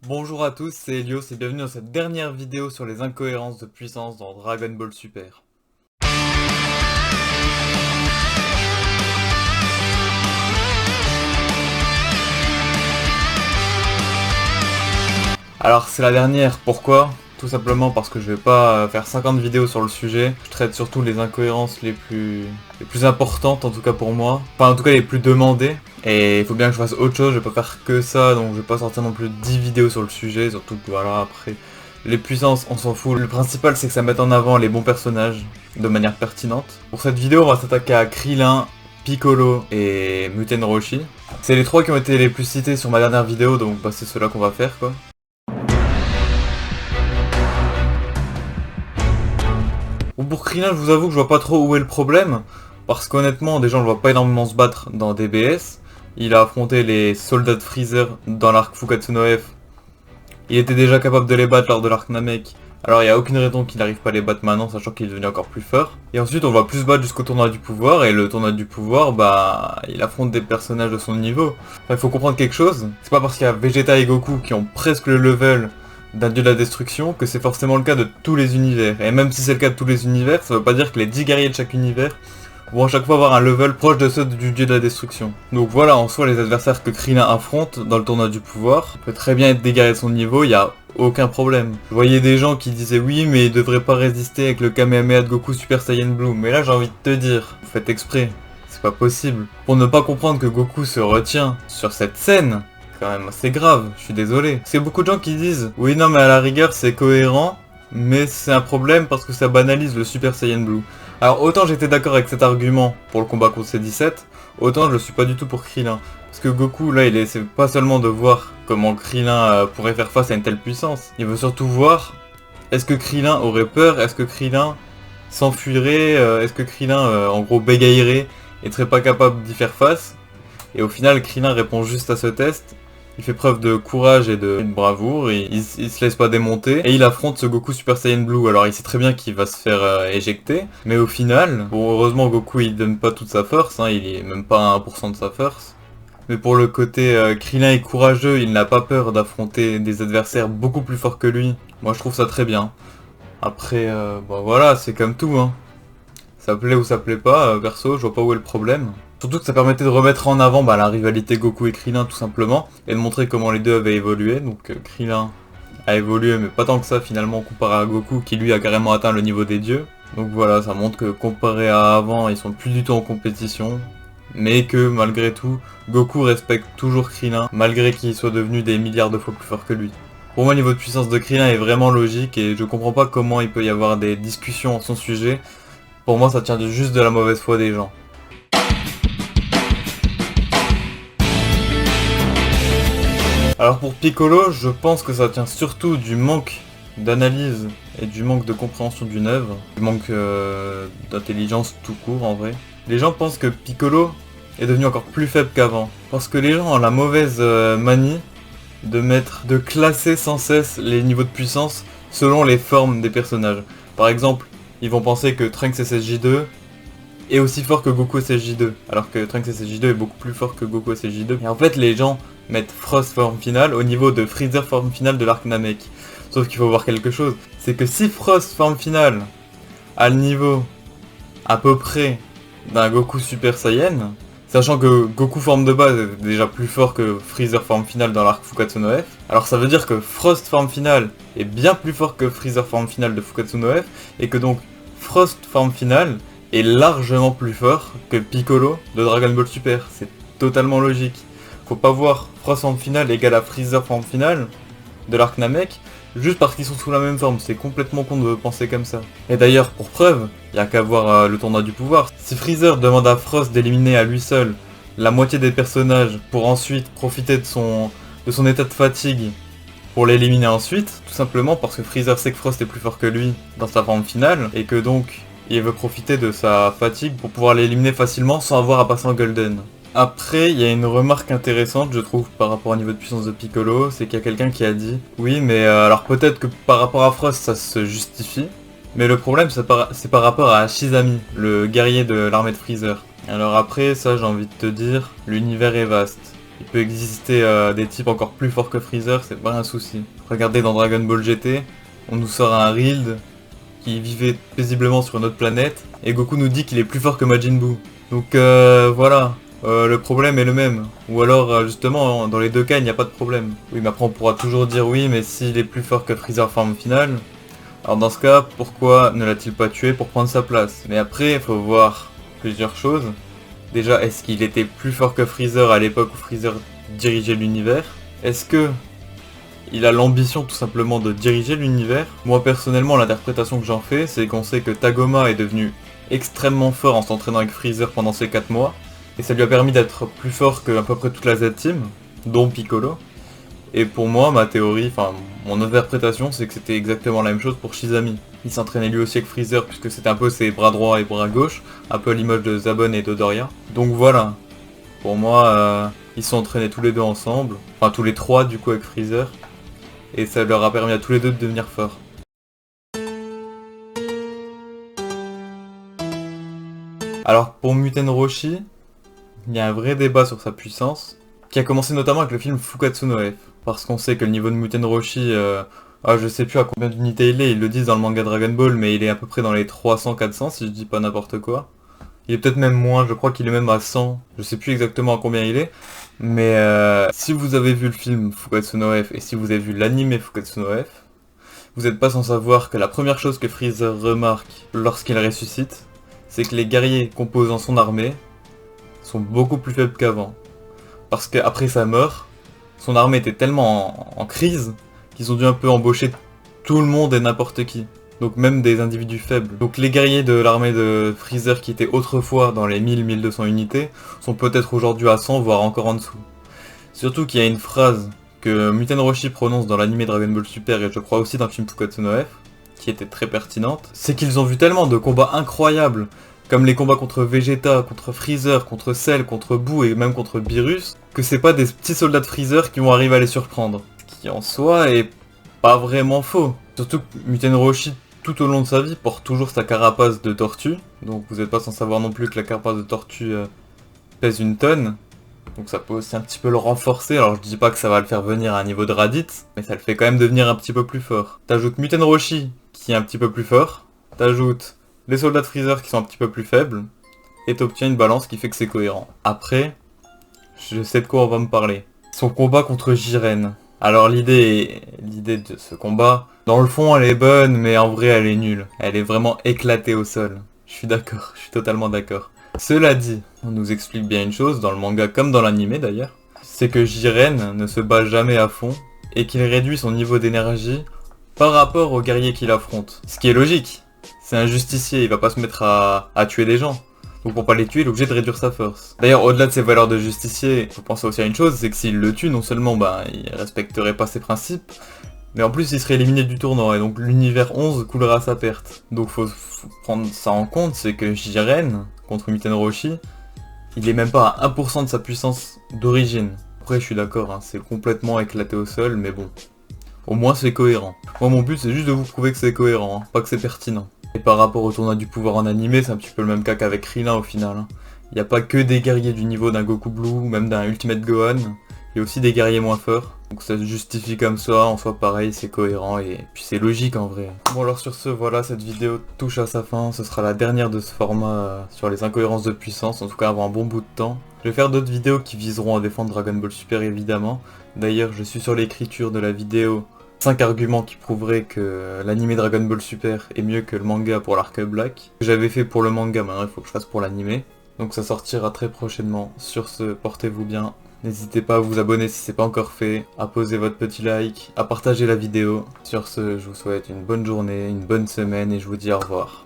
Bonjour à tous, c'est Helios et bienvenue dans cette dernière vidéo sur les incohérences de puissance dans Dragon Ball Super. Alors c'est la dernière, pourquoi? Tout simplement parce que je vais pas faire 50 vidéos sur le sujet. Je traite surtout les incohérences les plus importantes, en tout cas pour moi. Enfin en tout cas les plus demandées. Et il faut bien que je fasse autre chose, je vais pas faire que ça, donc je vais pas sortir non plus 10 vidéos sur le sujet. Surtout que voilà, après, les puissances on s'en fout. Le principal c'est que ça mette en avant les bons personnages de manière pertinente. Pour cette vidéo on va s'attaquer à Krillin, Piccolo et Muten Roshi. C'est les trois qui ont été les plus cités sur ma dernière vidéo, donc bah, c'est ceux-là qu'on va faire quoi. Pour Krillin, je vous avoue que je vois pas trop où est le problème, parce qu'honnêtement, déjà on le voit pas énormément se battre dans DBS. Il a affronté les soldats de Freezer dans l'arc Fukatsu no F. Il était déjà capable de les battre lors de l'arc Namek. Alors il n'y a aucune raison qu'il n'arrive pas à les battre maintenant, sachant qu'il est devenu encore plus fort. Et ensuite on le voit plus se battre jusqu'au tournoi du pouvoir, et le tournoi du pouvoir, bah il affronte des personnages de son niveau. Enfin, il faut comprendre quelque chose, c'est pas parce qu'il y a Vegeta et Goku qui ont presque le level d'un dieu de la destruction que c'est forcément le cas de tous les univers. Et même si c'est le cas de tous les univers, ça veut pas dire que les 10 guerriers de chaque univers vont à chaque fois avoir un level proche de ceux du dieu de la destruction. Donc voilà, en soi, les adversaires que Krillin affronte dans le tournoi du pouvoir peut très bien être des guerriers de son niveau, il y a aucun problème. Je voyais des gens qui disaient oui, mais il devrait pas résister avec le Kamehameha de Goku Super Saiyan Blue. Mais là, j'ai envie de te dire, vous faites exprès, c'est pas possible. Pour ne pas comprendre que Goku se retient sur cette scène, quand même assez grave, je suis désolé. C'est beaucoup de gens qui disent oui non mais à la rigueur c'est cohérent, mais c'est un problème parce que ça banalise le Super Saiyan Blue. Alors autant j'étais d'accord avec cet argument pour le combat contre C17, autant je le suis pas du tout pour Krillin. Parce que Goku là il essaie pas seulement de voir comment Krillin pourrait faire face à une telle puissance, il veut surtout voir est-ce que Krillin aurait peur, est-ce que Krillin s'enfuirait, est-ce que Krillin en gros bégayerait et serait pas capable d'y faire face. Et au final Krillin répond juste à ce test. Il fait preuve de courage et de bravoure, il se laisse pas démonter, et il affronte ce Goku Super Saiyan Blue. Alors il sait très bien qu'il va se faire éjecter, mais au final, bon heureusement Goku il donne pas toute sa force, hein, il est même pas à 1% de sa force. Mais pour le côté Krillin est courageux, il n'a pas peur d'affronter des adversaires beaucoup plus forts que lui. Moi je trouve ça très bien. Après, bon voilà, c'est comme tout, hein. Ça plaît ou ça plaît pas, perso, je vois pas où est le problème. Surtout que ça permettait de remettre en avant la rivalité Goku et Krillin tout simplement, et de montrer comment les deux avaient évolué. Donc Krillin a évolué mais pas tant que ça finalement comparé à Goku qui lui a carrément atteint le niveau des dieux. Donc voilà, ça montre que comparé à avant, ils sont plus du tout en compétition. Mais que malgré tout, Goku respecte toujours Krillin, malgré qu'il soit devenu des milliards de fois plus fort que lui. Pour moi, le niveau de puissance de Krillin est vraiment logique et je comprends pas comment il peut y avoir des discussions en son sujet. Pour moi, ça tient juste de la mauvaise foi des gens. Alors pour Piccolo, je pense que ça tient surtout du manque d'analyse et du manque de compréhension d'une œuvre, du manque d'intelligence tout court en vrai. Les gens pensent que Piccolo est devenu encore plus faible qu'avant, parce que les gens ont la mauvaise manie de classer sans cesse les niveaux de puissance selon les formes des personnages. Par exemple, ils vont penser que Trunks SSJ2 est aussi fort que Goku SSJ2, alors que Trunks SSJ2 est beaucoup plus fort que Goku SSJ2. Et en fait, les gens mettre Frost forme finale au niveau de Freezer forme finale de l'arc Namek. Sauf qu'il faut voir quelque chose, c'est que si Frost forme finale a le niveau à peu près d'un Goku Super Saiyan, sachant que Goku forme de base est déjà plus fort que Freezer forme finale dans l'arc Fukatsu no F, alors ça veut dire que Frost forme finale est bien plus fort que Freezer forme finale de Fukatsu no F, et que donc Frost forme finale est largement plus fort que Piccolo de Dragon Ball Super. C'est totalement logique. Faut pas voir Frost forme finale égale à Freezer forme finale de l'arc Namek juste parce qu'ils sont sous la même forme. C'est complètement con de penser comme ça. Et d'ailleurs, pour preuve, y a qu'à voir le tournoi du pouvoir. Si Freezer demande à Frost d'éliminer à lui seul la moitié des personnages pour ensuite profiter de son état de fatigue pour l'éliminer ensuite, tout simplement parce que Freezer sait que Frost est plus fort que lui dans sa forme finale et que donc il veut profiter de sa fatigue pour pouvoir l'éliminer facilement sans avoir à passer en Golden. Après, il y a une remarque intéressante, je trouve, par rapport au niveau de puissance de Piccolo, c'est qu'il y a quelqu'un qui a dit « Oui, mais alors peut-être que par rapport à Frost, ça se justifie, mais le problème, c'est par rapport à Shizami, le guerrier de l'armée de Freezer. » Alors après, ça, j'ai envie de te dire, l'univers est vaste. Il peut exister des types encore plus forts que Freezer, c'est pas un souci. Regardez dans Dragon Ball GT, on nous sort un Rild qui vivait paisiblement sur une autre planète, et Goku nous dit qu'il est plus fort que Majin Buu. Donc voilà, le problème est le même. Ou alors justement, dans les deux cas, il n'y a pas de problème. Oui, mais après on pourra toujours dire oui, mais s'il est plus fort que Freezer forme finale, alors dans ce cas, pourquoi ne l'a-t-il pas tué pour prendre sa place? Mais après, il faut voir plusieurs choses. Déjà, est-ce qu'il était plus fort que Freezer à l'époque où Freezer dirigeait l'univers? Est-ce que il a l'ambition tout simplement de diriger l'univers? Moi personnellement, l'interprétation que j'en fais, c'est qu'on sait que Tagoma est devenu extrêmement fort en s'entraînant avec Freezer pendant ces 4 mois, et ça lui a permis d'être plus fort que à peu près toute la Z-Team, dont Piccolo. Et pour moi, ma théorie, enfin mon interprétation, c'est que c'était exactement la même chose pour Shizami. Il s'entraînait lui aussi avec Freezer, puisque c'était un peu ses bras droit et bras gauche, un peu à l'image de Zabon et Dodoria. Donc voilà, pour moi, ils se sont entraînés tous les deux ensemble, enfin tous les trois du coup avec Freezer, et ça leur a permis à tous les deux de devenir forts. Alors pour Muten Roshi, il y a un vrai débat sur sa puissance, qui a commencé notamment avec le film Fukatsu no F. Parce qu'on sait que le niveau de Muten Roshi, je sais plus à combien d'unités il est, ils le disent dans le manga Dragon Ball, mais il est à peu près dans les 300-400 si je dis pas n'importe quoi. Il est peut-être même moins, je crois qu'il est même à 100, je sais plus exactement à combien il est. Mais si vous avez vu le film Fukatsu no F et si vous avez vu l'anime Fukatsu no F, vous n'êtes pas sans savoir que la première chose que Freezer remarque lorsqu'il ressuscite, c'est que les guerriers composant son armée sont beaucoup plus faibles qu'avant. Parce qu'après sa mort, son armée était tellement en crise qu'ils ont dû un peu embaucher tout le monde et n'importe qui. Donc même des individus faibles. Donc les guerriers de l'armée de Freezer qui étaient autrefois dans les 1000-1200 unités sont peut-être aujourd'hui à 100 voire encore en dessous. Surtout qu'il y a une phrase que Muten Roshi prononce dans l'anime Dragon Ball Super et je crois aussi dans le film Fukatsu no F, qui était très pertinente, c'est qu'ils ont vu tellement de combats incroyables, comme les combats contre Vegeta, contre Freezer, contre Cell, contre Boo et même contre Beerus, que c'est pas des petits soldats de Freezer qui vont arriver à les surprendre. Ce qui en soi est pas vraiment faux. Surtout que Muten Roshi, tout au long de sa vie, porte toujours sa carapace de tortue, donc vous n'êtes pas sans savoir non plus que la carapace de tortue pèse 1 tonne. Donc ça peut aussi un petit peu le renforcer, alors je dis pas que ça va le faire venir à un niveau de Raditz, mais ça le fait quand même devenir un petit peu plus fort. T'ajoutes Muten Roshi, qui est un petit peu plus fort, t'ajoutes les soldats de Freezer qui sont un petit peu plus faibles, et t'obtiens une balance qui fait que c'est cohérent. Après, je sais de quoi on va me parler. Son combat contre Jiren. Alors l'idée de ce combat, dans le fond elle est bonne, mais en vrai elle est nulle. Elle est vraiment éclatée au sol. Je suis d'accord, je suis totalement d'accord. Cela dit, on nous explique bien une chose, dans le manga comme dans l'anime d'ailleurs, c'est que Jiren ne se bat jamais à fond, et qu'il réduit son niveau d'énergie par rapport aux guerriers qu'il affronte. Ce qui est logique, c'est un justicier, il va pas se mettre à tuer des gens. Donc pour pas les tuer, il est obligé de réduire sa force. D'ailleurs, au-delà de ses valeurs de justicier, faut penser aussi à une chose, c'est que s'il le tue, non seulement il respecterait pas ses principes, mais en plus il serait éliminé du tournoi, et donc l'univers 11 coulera à sa perte. Donc faut prendre ça en compte, c'est que Jiren, contre Muten Roshi, il est même pas à 1% de sa puissance d'origine. Après je suis d'accord, hein, c'est complètement éclaté au sol, mais bon. Au moins c'est cohérent. Moi mon but c'est juste de vous prouver que c'est cohérent, hein, pas que c'est pertinent. Et par rapport au tournoi du pouvoir en animé, c'est un petit peu le même cas qu'avec Krillin au final. Hein. Il n'y a pas que des guerriers du niveau d'un Goku Blue ou même d'un Ultimate Gohan, il y a aussi des guerriers moins forts. Donc ça se justifie comme ça, en soi pareil, c'est cohérent et puis c'est logique en vrai. Bon alors sur ce, voilà, cette vidéo touche à sa fin, ce sera la dernière de ce format sur les incohérences de puissance, en tout cas avant un bon bout de temps. Je vais faire d'autres vidéos qui viseront à défendre Dragon Ball Super évidemment. D'ailleurs je suis sur l'écriture de la vidéo 5 arguments qui prouveraient que l'anime Dragon Ball Super est mieux que le manga pour l'arc Black. J'avais fait pour le manga, maintenant il faut que je fasse pour l'anime. Donc ça sortira très prochainement. Sur ce, portez-vous bien. N'hésitez pas à vous abonner si c'est pas encore fait, à poser votre petit like, à partager la vidéo. Sur ce, je vous souhaite une bonne journée, une bonne semaine et je vous dis au revoir.